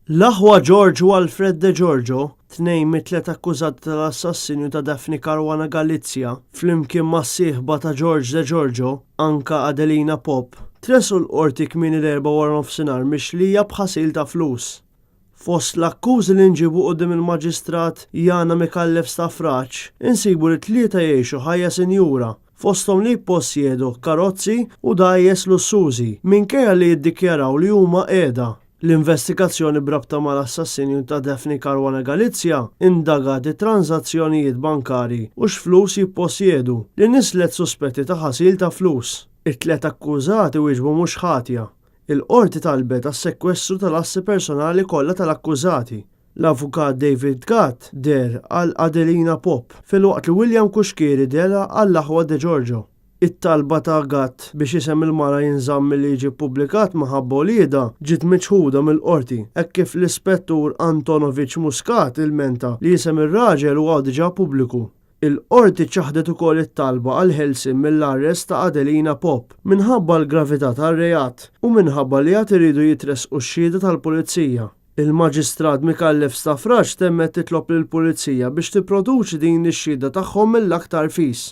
L-aħwa George u Alfred De Giorgio, tnejn mit-tliet akkużati tal-assassinju ta' Daphne Caruana Galizia, flimkien mas-sieħba ta' George De Giorgio, anka Adelina Pop, tresqu l-qorti kmieni l-erba' wara nofsinhar mixlija b'ħasil ta' flus. Fost l-akkużi li nġibu quddiem il-Maġistrat Jana Mikallef Stafraċ, insibu li tlieta jgħixu ħajja sinjura, fosthom li jippossjedu karozzi u dajjes lussużi minkejja li jiddikjaraw li huma qiegħda. L-investigazzjoni brabta mal-assassinju ta' Daphne Caruana Galizia indagat it-transazzjonijiet bankari u x'flus jippossjedu li nislet suspetti ta' ħasil ta' flus. It-tliet akkużati wieġbu mhux ħatja. Il-qorti talbet għas-sekkwestru tal-assi personali kollha tal-akkużati. L-avukat David Gatt der għal Adelina Pop filwaqt li William Kuxkieri dera għall-aħwa De Giorgio. It-talba ta' Gatt biex isem il-mara jinżamm li jiġi ppubblikat maħabba lieda ġiet miċħuda mill-qorti hekk kif l-ispettur Antonovic Muscat ilmenta li jisem ir-raġel huwa diġà pubbliku. Il-qorti ċaħdet ukoll it-talba għal ħelsien mill-arrest ta' Adelina Pop minħabba l-gravità tar-reat u minħabba li għad iridu jitresqu x-xhieda tal-pulizija. Il-Maġistrat Mikallef Stafraċ temmet titlob lill-Pulizija biex tipproduċi din ix-xhieda tagħhom mill-aktar fis.